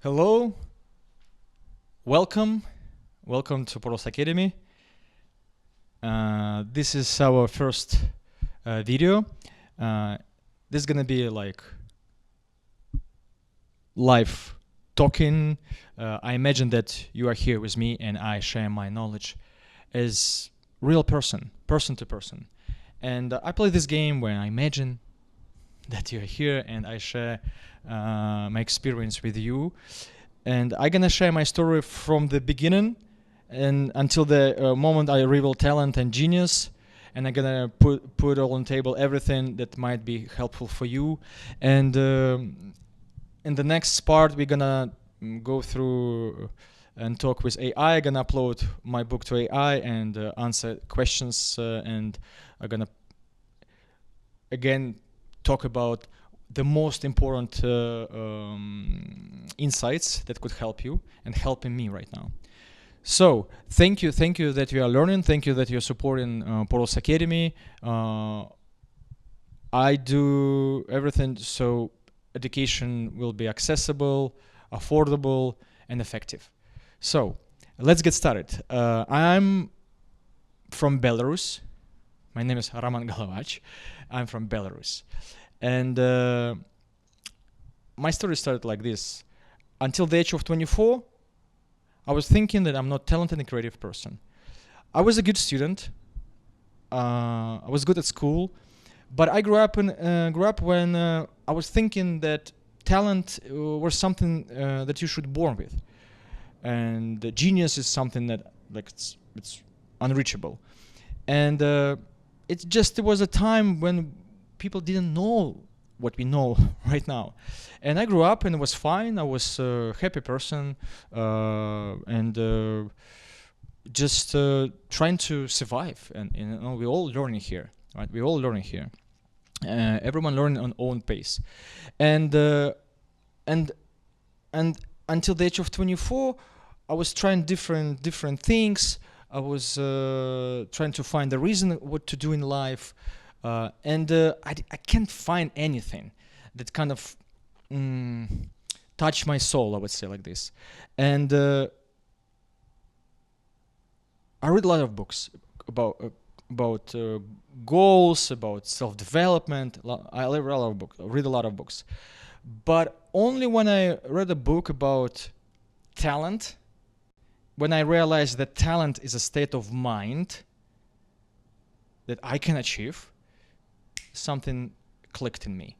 Hello, welcome to Poros Academy. This is our first video. This is gonna be like live talking. I imagine that you are here with me and I share my knowledge as real person to person. And I play this game where I imagine that you're here and I share my experience with you. And I'm gonna share my story from the beginning and until the moment I reveal talent and genius. And I'm gonna put all on the table everything that might be helpful for you. And in the next part, we're gonna go through and talk with AI. I'm gonna upload my book to AI and answer questions. And I'm gonna again talk about the most important insights that could help you and helping me right now. So thank you that you are learning. Thank you that you're supporting Poros Academy. I do everything so education will be accessible, affordable, and effective. So let's get started. I'm from Belarus. My name is Roman Golovach. I'm from Belarus. And my story started like this. Until the age of 24, I was thinking that I'm not talented and creative person. I was a good student. I was good at school, but I grew up when I was thinking that talent was something that you should born with, and the genius is something that like it's unreachable. And it was a time when people didn't know what we know right now. And I grew up and it was fine. I was a happy person and just trying to survive. And we're all learning here, right? We're all learning here. Everyone learning on own pace. And until the age of 24, I was trying different things. I was trying to find the reason what to do in life. And I can't find anything that kind of touch my soul, I would say like this. And I read a lot of books about goals, about self-development. I read a lot of books. But only when I read a book about talent, when I realized that talent is a state of mind that I can achieve, something clicked in me.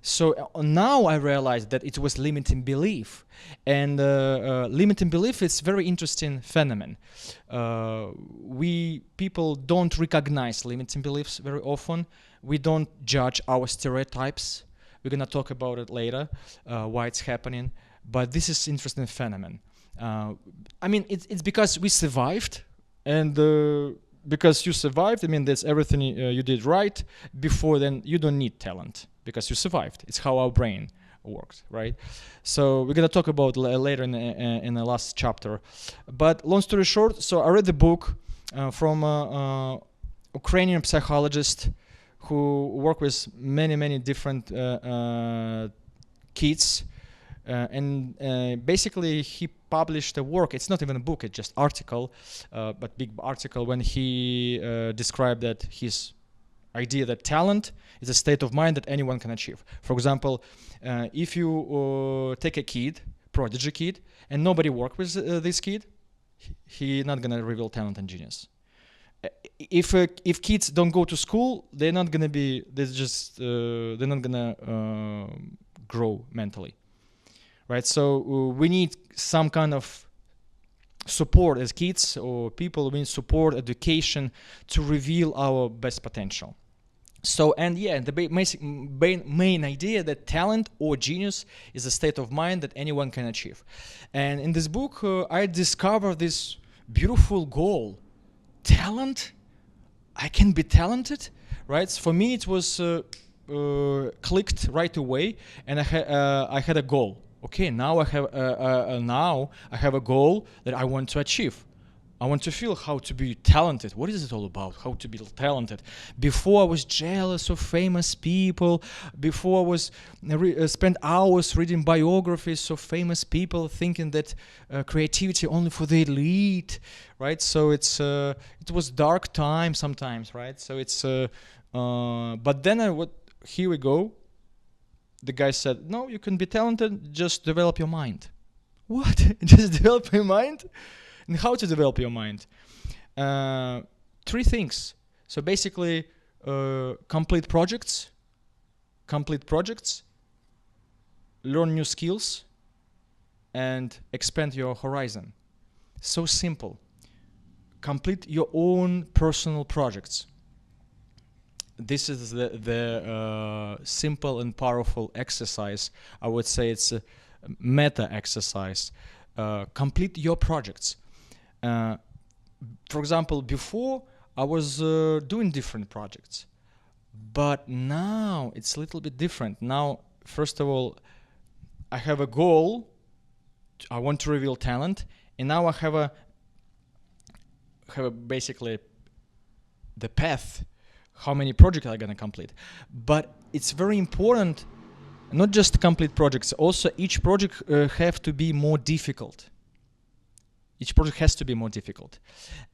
So now I realize that it was limiting belief, and limiting belief is very interesting phenomenon. We people don't recognize limiting beliefs very often. We don't judge our stereotypes. We're gonna talk about it later, why it's happening. But this is interesting phenomenon. I mean, it's because we survived, and because you survived, I mean, that's everything you did right before. Then you don't need talent because you survived. It's how our brain works, right? So we're gonna talk about later in the last chapter. But long story short, so I read the book from Ukrainian psychologist who worked with many different kids. And basically he published a work. It's not even a book, it's just article, but big article, when he described that his idea that talent is a state of mind that anyone can achieve. For example, if you take a kid, prodigy kid, and nobody work with this kid, he not gonna reveal talent and genius. If kids don't go to school, they're not gonna grow mentally. Right, so we need some kind of support as kids or people. We need support, education to reveal our best potential. So, and yeah, the main idea that talent or genius is a state of mind that anyone can achieve. And in this book, I discovered this beautiful goal: talent. I can be talented, right? So for me, it was clicked right away, and I had a goal. Okay, now I have a goal that I want to achieve. I want to feel how to be talented. What is it all about? How to be talented? Before I was jealous of famous people. Before I was spent hours reading biographies of famous people, thinking that creativity only for the elite, right? So it was dark time sometimes, right? So but then here we go. The guy said, no, you can be talented. Just develop your mind. What? Just develop your mind? And how to develop your mind? 3 things. So basically, complete projects, learn new skills, and expand your horizon. So simple. Complete your own personal projects. This is the simple and powerful exercise. I would say it's a meta exercise. Complete your projects. For example, before I was doing different projects, but now it's a little bit different. Now, first of all, I have a goal. I want to reveal talent, and now I have a basically the path, how many projects I'm gonna complete. But it's very important, not just complete projects. Also, each project have to be more difficult. Each project has to be more difficult,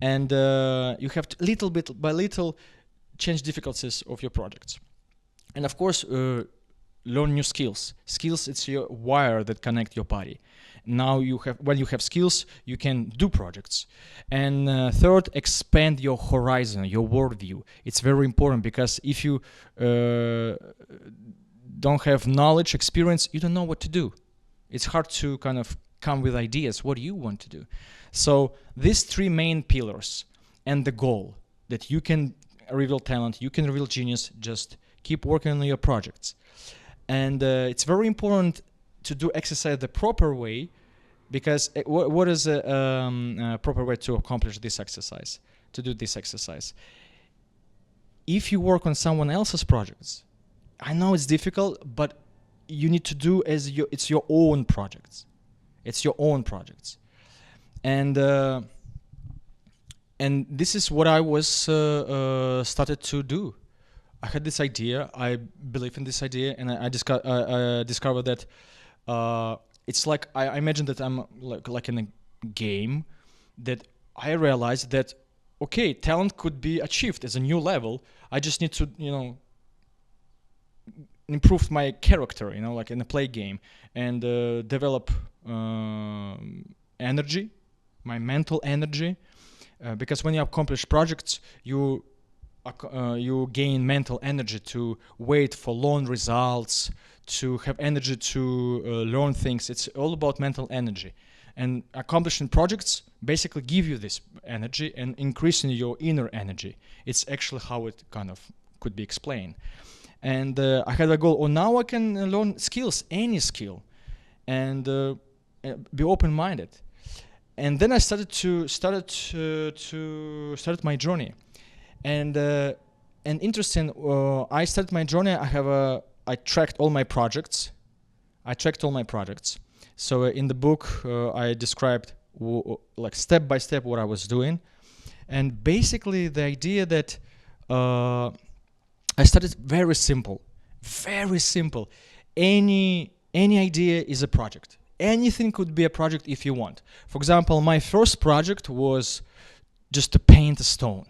and you have to little bit by little change difficulties of your projects. And of course, learn new skills. Skills, it's your wire that connect your body. Now when you have skills, you can do projects. And third, expand your horizon, your worldview. It's very important, because if you don't have knowledge, experience, you don't know what to do. It's hard to kind of come with ideas. What do you want to do? So these 3 main pillars and the goal that you can reveal talent, you can reveal genius, just keep working on your projects. And it's very important to do exercise the proper way, because what is a proper way to accomplish this exercise, to do this exercise? If you work on someone else's projects, I know it's difficult, but you need to do it's your own projects. It's your own projects. And this is what I was started to do. I had this idea, I believe in this idea, and I discovered that it's like, I imagine that I'm like in a game, that I realized that, okay, talent could be achieved as a new level. I just need to, improve my character, like in a play game, and develop energy, my mental energy, because when you accomplish projects, you gain mental energy to wait for long results, to have energy to learn things. It's all about mental energy, and accomplishing projects basically give you this energy and increasing your inner energy. It's actually how it kind of could be explained. And I had a goal. Oh, now I can learn skills, any skill, and be open-minded. And then I started my journey. And interesting, I started my journey. I tracked all my projects. So in the book, I described like step by step what I was doing, and basically the idea that I started very simple. Any idea is a project. Anything could be a project if you want. For example, my first project was just to paint a stone.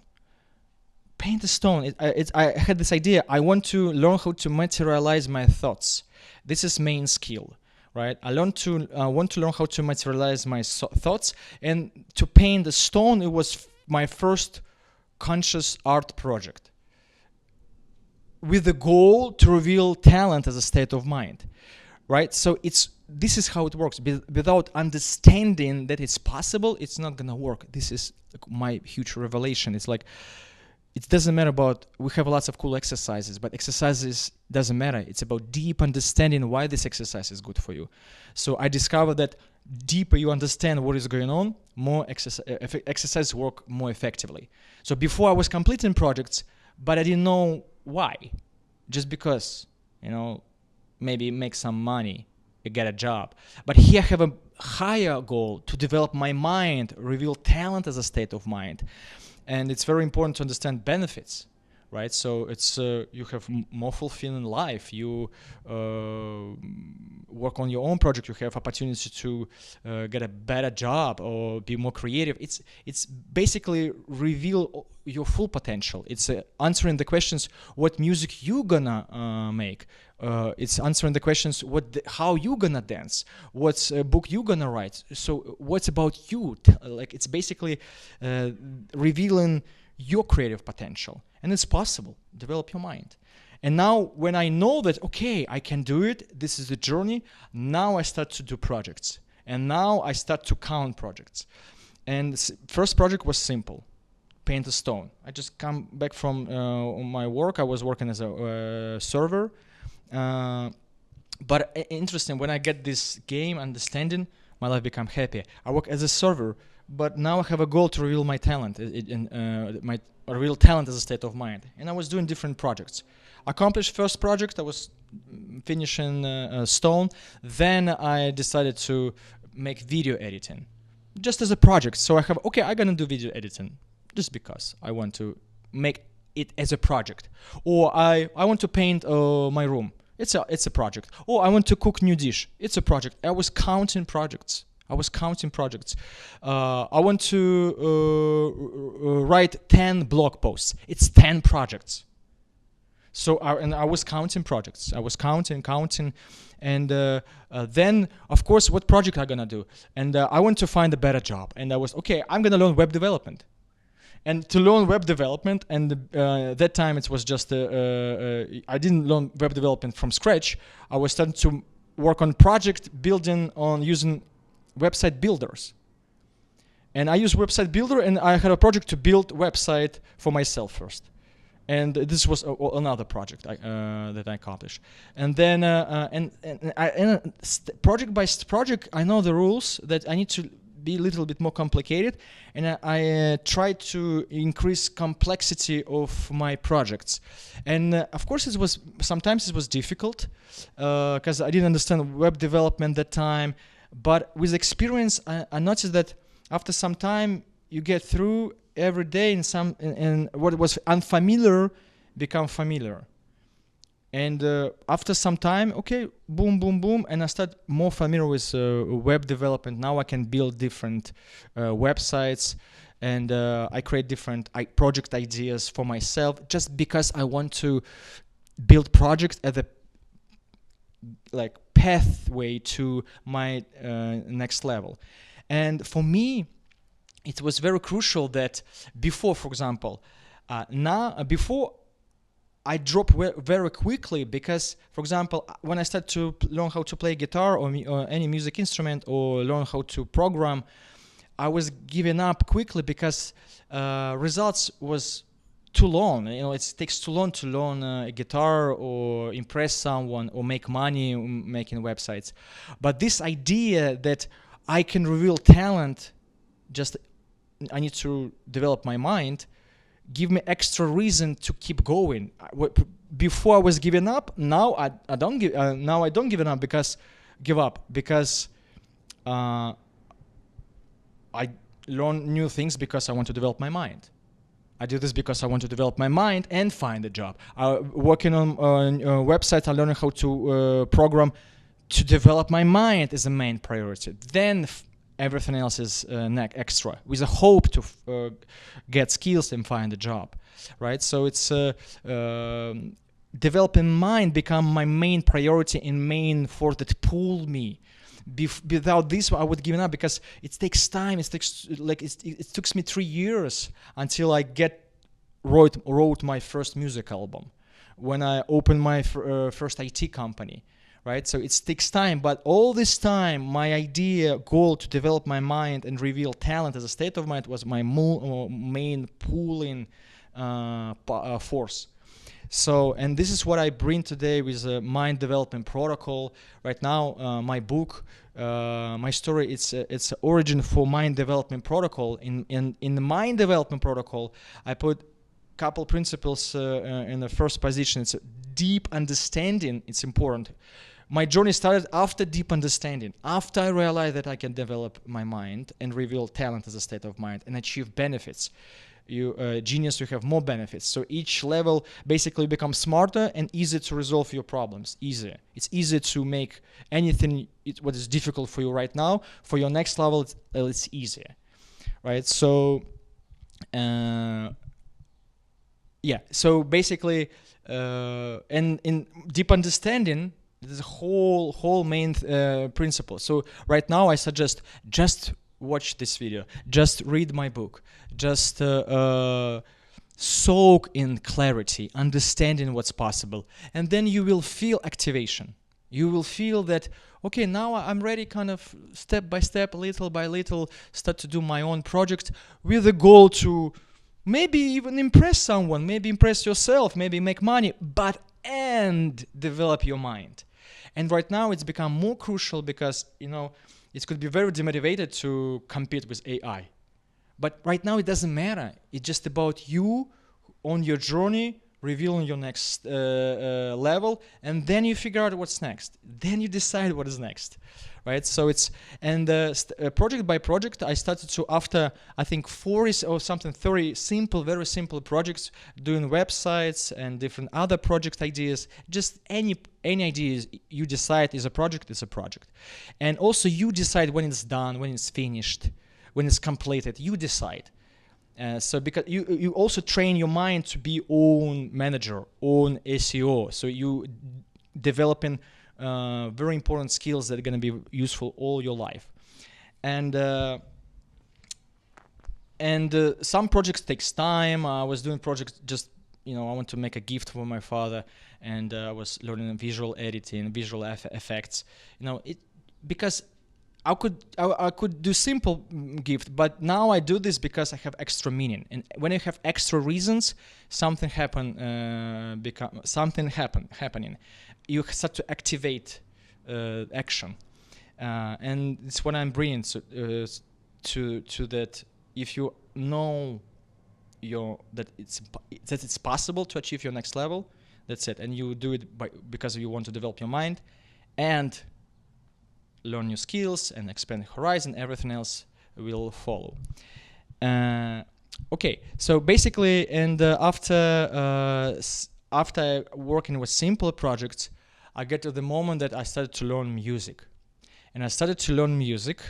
I had this idea. I want to learn how to materialize my thoughts. This is main skill, right? I want to learn how to materialize my thoughts, and to paint the stone, it was my first conscious art project, with the goal to reveal talent as a state of mind, right? So this is how it works. Without understanding that it's possible, it's not gonna work. This is my huge revelation. It's like, it doesn't matter about, we have lots of cool exercises, but exercises doesn't matter. It's about deep understanding why this exercise is good for you. So I discovered that deeper you understand what is going on, more exercises work more effectively. So before I was completing projects, but I didn't know why. Just because, maybe make some money, get a job. But here I have a higher goal to develop my mind, reveal talent as a state of mind. And it's very important to understand benefits, right? So it's you have more fulfilling life. You work on your own project. You have opportunity to get a better job or be more creative. It's basically reveal your full potential. It's answering the questions: what music you gonna make? It's answering the questions: how you gonna dance? What's a book you gonna write? So what's about you? Like it's basically revealing your creative potential, and it's possible. Develop your mind. And now when I know that, okay, I can do it, this is the journey, now I start to do projects, and now I start to count projects. And first project was simple: paint a stone. I just come back from my work. I was working as a server. But interesting, when I get this game understanding, my life become happy. I work as a server, but now I have a goal to reveal my talent, my real talent as a state of mind. And I was doing different projects. Accomplished first project, I was finishing stone. Then I decided to make video editing, just as a project. So I have, okay, I'm gonna do video editing, just because I want to make it as a project. Or I want to paint my room. It's a project. Or I want to cook new dish. It's a project. I was counting projects. I want to write 10 blog posts. It's 10 projects. So I was counting projects. I was counting, and then of course, what project I gonna do? And I want to find a better job. And I was, okay, I'm gonna learn web development. And to learn web development, and that time it was just I didn't learn web development from scratch. I was starting to work on project building on using website builders. And I use website builder, and I had a project to build website for myself first. And this was another project that I accomplished. And then project by project, I know the rules that I need to be a little bit more complicated, and I try to increase complexity of my projects. And of course, sometimes it was difficult because I didn't understand web development at that time. But with experience, I noticed that after some time, you get through every day, and what was unfamiliar become familiar. And after some time, okay, boom, boom, boom, and I start more familiar with web development. Now I can build different websites, and I create different project ideas for myself, just because I want to build projects at the pathway to my next level. And for me, it was very crucial that before, for example, before I drop very quickly, because, for example, when I start to learn how to play guitar or any music instrument, or learn how to program, I was giving up quickly because results was too long. It takes too long to learn a guitar or impress someone or make money making websites. But this idea that I can reveal talent, just I need to develop my mind, give me extra reason to keep going. Before I was giving up, now I don't give up because I learn new things because I want to develop my mind. I do this because I want to develop my mind and find a job. Working on websites, I learning how to program to develop my mind is the main priority. Then everything else is extra, with a hope to get skills and find a job, right? So it's developing mind become my main priority and main force that pull me. Without this, I would give up because it takes time. It took me 3 years until I wrote my first music album, when I opened my first IT company. Right, so it takes time, but all this time, my goal to develop my mind and reveal talent as a state of mind was my main pulling force. So, and this is what I bring today with the mind development protocol. Right now, my book, my story, it's origin for mind development protocol. In the mind development protocol, I put couple principles in the first position. It's a deep understanding. It's important. my journey started after deep understanding, after I realized that I can develop my mind and reveal talent as a state of mind and achieve benefits. Genius, you have more benefits. So each level basically becomes smarter and easier to resolve your problems. Easier. It's easier to make anything what is difficult for you right now. For your next level, it's easier, right? So, yeah. So basically, and in deep understanding, there's a whole main principle. So right now, I suggest just watch this video, just read my book, just soak in clarity, understanding what's possible, and then you will feel activation. You will feel that, okay, now I'm ready, kind of step by step, little by little, start to do my own project with the goal to maybe even impress someone, maybe impress yourself, maybe make money, and develop your mind. And right now it's become more crucial because, it could be very demotivated to compete with AI. But right now it doesn't matter. It's just about you on your journey, revealing your next level, and then you figure out what's next. Then you decide what is next, right? So it's, and project by project, I started to, after I think 40 or something, 30 simple, very simple projects, doing websites and different other project ideas, just any ideas you decide is a project, it's a project. And also you decide when it's done, when it's finished, when it's completed, you decide. So because you also train your mind to be own manager, own SEO. So you developing very important skills that are going to be useful all your life. And some projects takes time. I was doing projects just, I want to make a gift for my father, and I was learning visual editing, visual effects. Because I could do simple gift, but now I do this because I have extra meaning. And when you have extra reasons, something happening. You start to activate action, and it's what I'm bringing to that. If you know that it's possible to achieve your next level, that's it, and you do it because you want to develop your mind, and learn new skills and expand horizon, everything else will follow. Okay, so basically, and after working with simple projects, I get to the moment that I started to learn music. And I started to learn music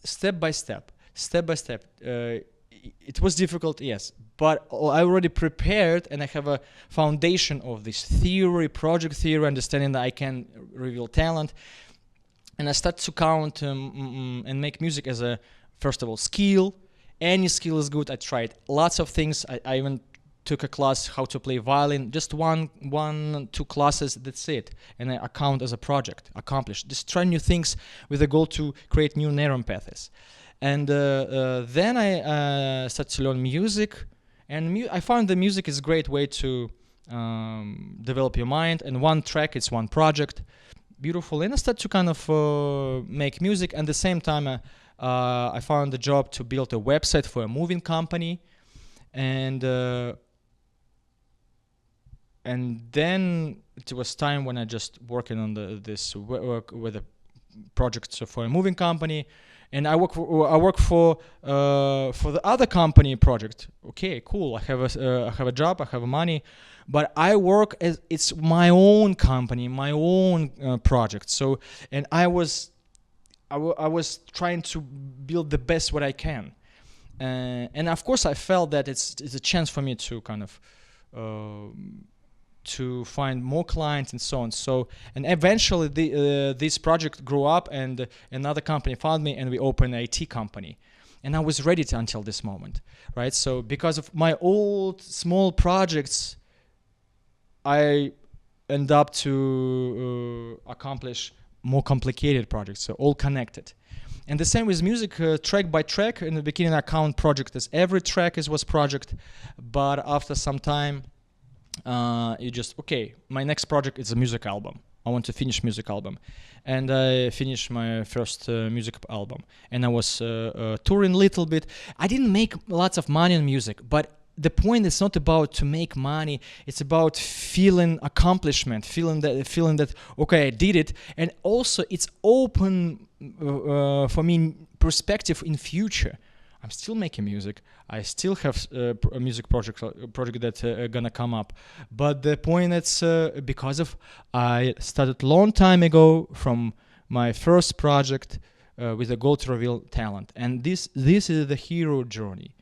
step by step. It was difficult, yes, but I already prepared, and I have a foundation of this theory, project theory, understanding that I can reveal talent. And I start to count and make music as a, first of all, skill. Any skill is good. I tried lots of things. I even took a class how to play violin. Just one, 2 classes. That's it. And I count as a project accomplished. Just try new things with the goal to create new neuron paths. And then I started to learn music. And I found the music is a great way to develop your mind. And one track, it's one project. Beautiful. And I started to kind of make music. And at the same time, I found a job to build a website for a moving company. And then it was time when I just working on this work with a project for a moving company. And I work for the other company project. Okay, cool. I have a job. I have money, but I work as it's my own company, my own project. So, and I was trying to build the best what I can, and of course I felt that it's a chance for me to kind of to find more clients and so on. So, and eventually this project grew up, and another company found me, and we opened an IT company. And I was ready until this moment, right? So because of my old small projects, I end up to accomplish more complicated projects, so all connected. And the same with music, track by track. In the beginning, I count project as every track was project, but after some time, you just, okay, my next project is a music album. I want to finish music album. And I finished my first music album. And I was touring a little bit. I didn't make lots of money on music, but the point is not about to make money. It's about feeling accomplishment, feeling that okay, I did it, and also it's open for me perspective in future. I'm still making music. I still have a music project that gonna come up. But the point is because of I started long time ago from my first project with a goal to reveal talent, and this is the hero journey,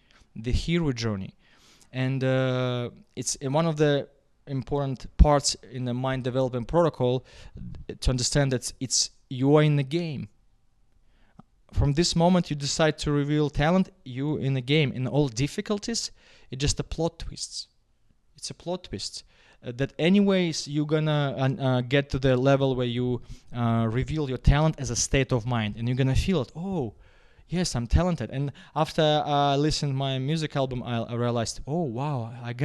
and it's one of the important parts in the mind development protocol to understand that you are in the game. From this moment you decide to reveal talent, you in the game. In all difficulties, it's just a plot twist. It's a plot twist that anyways you're gonna get to the level where you reveal your talent as a state of mind, and you're gonna feel it. Oh, yes, I'm talented. And after I listened to my music album, I realized, oh wow, I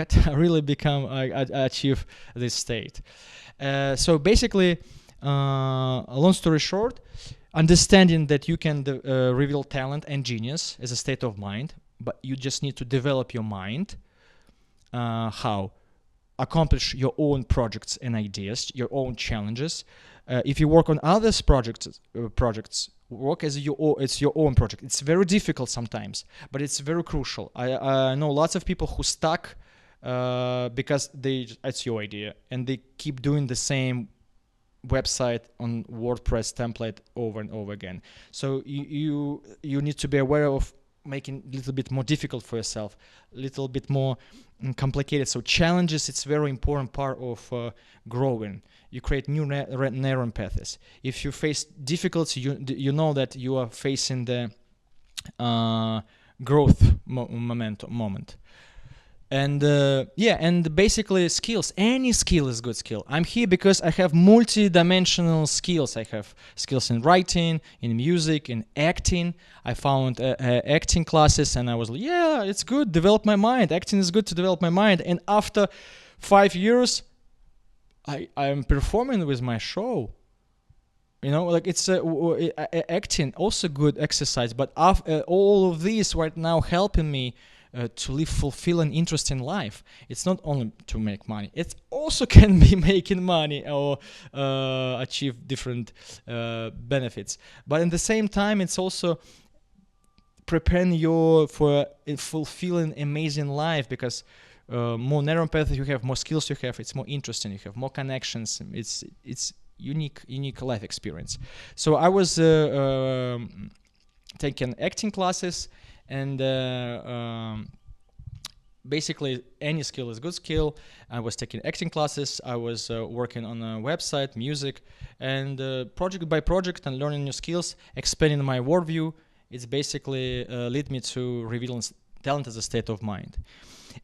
achieve this state. So basically, long story short, understanding that you can reveal talent and genius as a state of mind, but you just need to develop your mind. How? Accomplish your own projects and ideas, your own challenges. If you work on others' projects, work as it's your own project. It's very difficult sometimes, but it's very crucial. I know lots of people who stuck because it's your idea, and they keep doing the same website on WordPress template over and over again. So you need to be aware of making it a little bit more difficult for yourself, a little bit more complicated. So challenges, it's very important part of growing. You create new neuron paths. If you face difficulty, you know that you are facing the growth moment. And and basically skills. Any skill is good skill. I'm here because I have multi-dimensional skills. I have skills in writing, in music, in acting. I found acting classes, and I was like, yeah, it's good. Develop my mind. Acting is good to develop my mind. And after 5 years, I'm performing with my show. You know, like it's acting also good exercise. But all of these right now helping me to live fulfilling, interesting life. It's not only to make money. It also can be making money or achieve different benefits. But at the same time, it's also preparing you for a fulfilling, amazing life, because more neuron paths you have, more skills you have, it's more interesting. You have more connections. It's unique life experience. So I was taking acting classes. And basically, any skill is good skill. I was taking acting classes. I was working on a website, music, and project by project, and learning new skills, expanding my worldview. It's basically led me to revealing talent as a state of mind.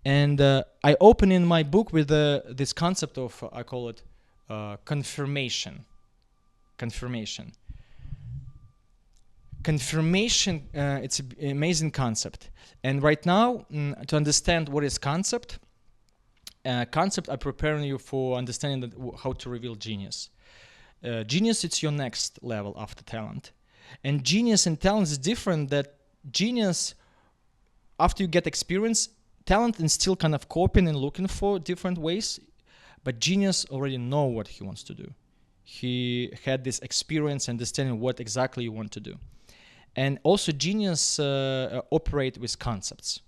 And I open in my book with this concept of, I call it confirmation. Confirmation, it's an amazing concept. And right now, to understand what is concept, I'm preparing you for understanding how to reveal genius. Genius, it's your next level after talent. And genius and talent is different. That genius, after you get experience, talent is still kind of copying and looking for different ways. But genius already know what he wants to do. He had this experience, understanding what exactly you want to do. And also genius operate with concepts.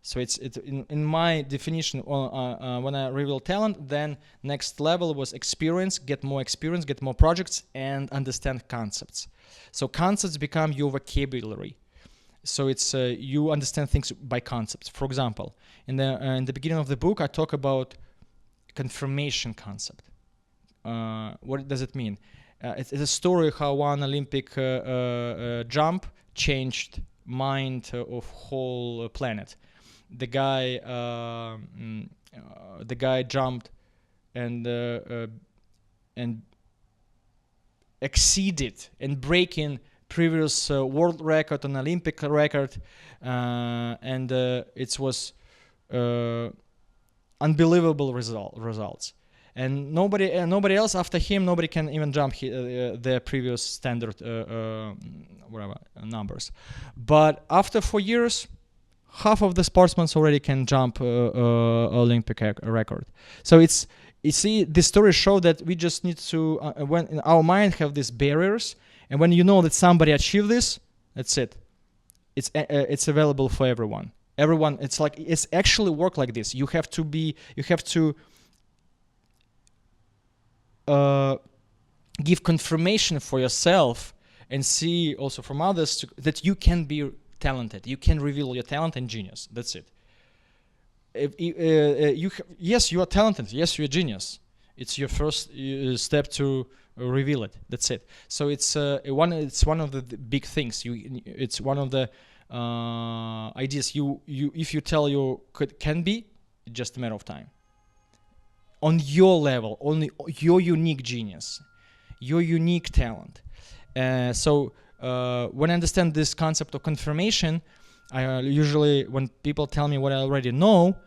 So it's in my definition, when I reveal talent, then next level was experience, get more projects, and understand concepts. So concepts become your vocabulary. So it's you understand things by concepts. For example, in the beginning of the book, I talk about confirmation concept. What does it mean? It's a story how one Olympic jump changed mind of whole planet. The guy jumped and exceeded and breaking previous world record and Olympic record, and it was unbelievable results. And nobody else after him, nobody can even jump the previous standard numbers. But after 4 years, half of the sportsmen already can jump Olympic record. So it's, you see, this story show that we just need to, when in our mind have these barriers, and when you know that somebody achieved this, that's it. It's available for everyone. Everyone, it's like, it's actually work like this. You have to give confirmation for yourself and see also from others that you can be talented. You can reveal your talent and genius. That's it. Yes, you are talented. Yes, you're a genius. It's your first step to reveal it. That's it. So it's one of the big things. It's one of the ideas. If you tell you can be, it's just a matter of time. On your level, only your unique genius, your unique talent. So when I understand this concept of confirmation, I usually, when people tell me what I already know,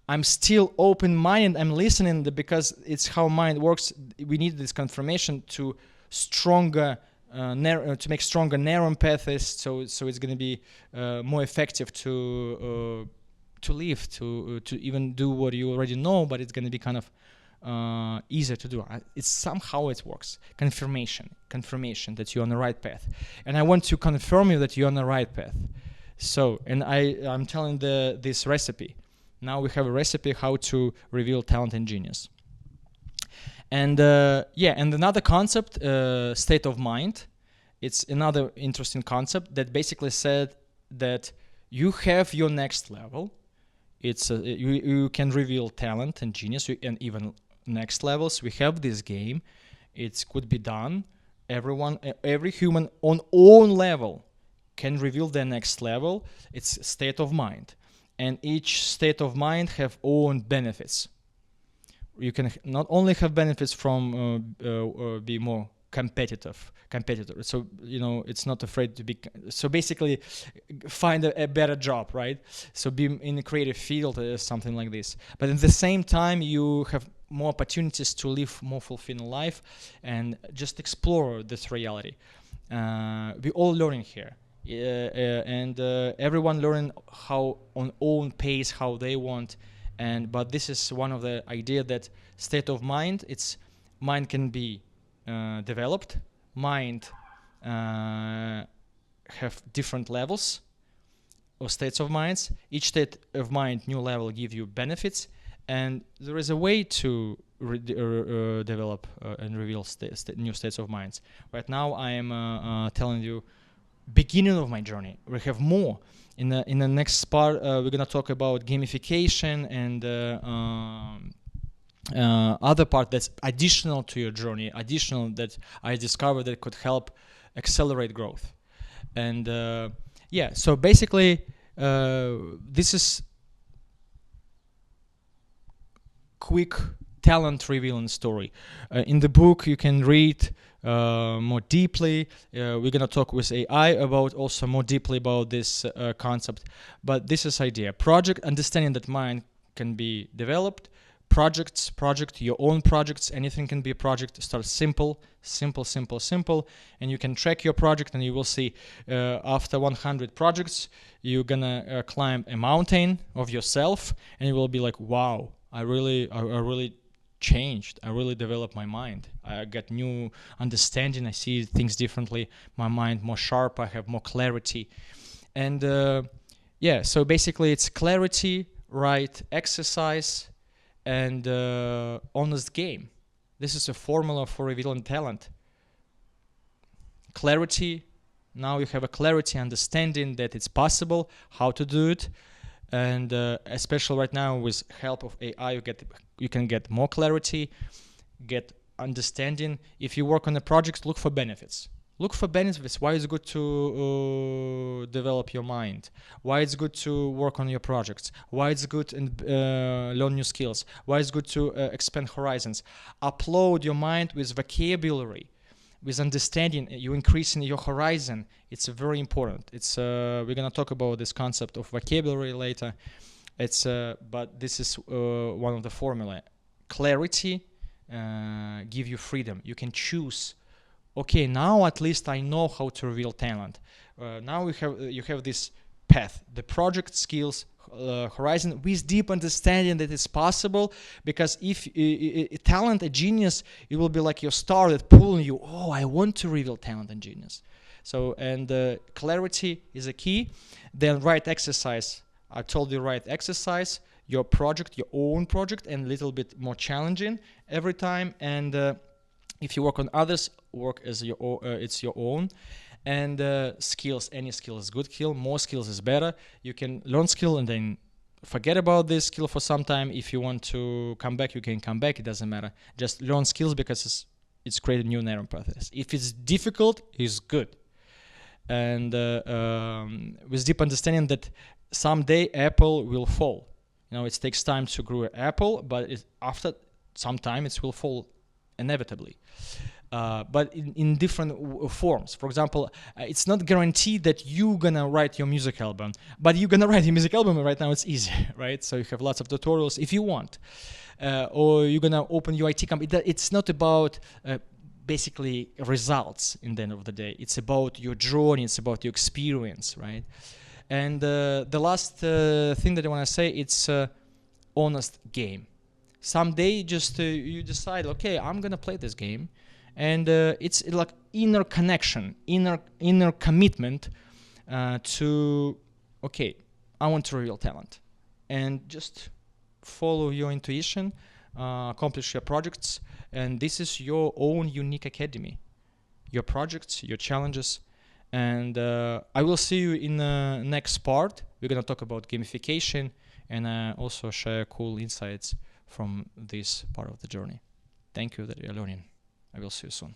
I'm still open-minded. I'm listening because it's how mind works. We need this confirmation to to make stronger neuron pathways. So it's going to be more effective to live, to even do what you already know. But it's going to be kind of easier to do. It's somehow it works. Confirmation that you're on the right path, and I want to confirm you that you're on the right path. So, and I'm telling this recipe. Now we have a recipe how to reveal talent and genius. And and another concept, state of mind. It's another interesting concept that basically said that you have your next level. It's you can reveal talent and genius and even next levels. We have this game. It could be done. Every human on own level can reveal their next level. It's state of mind, and each state of mind have own benefits. You can not only have benefits from be more competitor. So it's not afraid to be. So basically, find a better job, right? So be in a creative field, something like this. But at the same time, you have more opportunities to live more fulfilling life and just explore this reality. We all learning here. And everyone learn how on own pace how they want, but this is one of the idea that state of mind, it's mind can be developed. Mind have different levels or states of minds. Each state of mind, new level, give you benefits, and there is a way to develop and reveal new states of minds. Right now I am telling you beginning of my journey. We have more in the next part. We're gonna talk about gamification and other part that's additional to your journey, additional that I discovered that could help accelerate growth. And so basically this is quick talent revealing story. In the book you can read more deeply. We're gonna talk with AI about also more deeply about this concept. But this is idea. Project, understanding that mind can be developed. Your own projects. Anything can be a project. Start simple, and you can track your project, and you will see after 100 projects, you're gonna climb a mountain of yourself, and you will be like, wow, I really changed. I really developed my mind. I got new understanding. I see things differently. My mind more sharp. I have more clarity. And so basically it's clarity, right exercise, and honest game. This is a formula for revealing talent. Clarity. Now you have a clarity, understanding that it's possible, how to do it. And especially right now with help of AI, you can get more clarity, get understanding. If you work on a project, look for benefits. Why it's good to develop your mind, why it's good to work on your projects, why it's good and learn new skills, why it's good to expand horizons. Upload your mind with vocabulary, with understanding. You increasing your horizon. It's very important. It's we're gonna talk about this concept of vocabulary later. It's but this is one of the formula. Clarity give you freedom. You can choose. Okay, now at least I know how to reveal talent. Now you have this path, the project skills horizon, with deep understanding that it's possible. Because if talent and genius, it will be like your star that pulling you. Oh, I want to reveal talent and genius. So, and clarity is a key. Then right exercise. I told you right exercise. Your project, your own project, and a little bit more challenging every time. And if you work on others, work as it's your own. And skills, any skill is good skill. More skills is better. You can learn skill and then forget about this skill for some time. If you want to come back, you can come back. It doesn't matter. Just learn skills because it's creating new neural pathways. If it's difficult, it's good. And with deep understanding that someday Apple will fall. It takes time to grow an apple, but after some time it will fall inevitably. But in different forms. For example, it's not guaranteed that you're gonna write your music album, but you're gonna write your music album right now. It's easy, right? So you have lots of tutorials if you want, or you're gonna open your IT company. It's not about basically results in the end of the day. It's about your journey. It's about your experience, right? And the last thing that I want to say, it's honest game. Someday just you decide, okay, I'm gonna play this game. And it's like inner connection, inner commitment to, okay, I want to reveal talent. And just follow your intuition, accomplish your projects, and this is your own unique academy. Your projects, your challenges. And I will see you in the next part. We're going to talk about gamification and also share cool insights from this part of the journey. Thank you that you're learning. I will see you soon.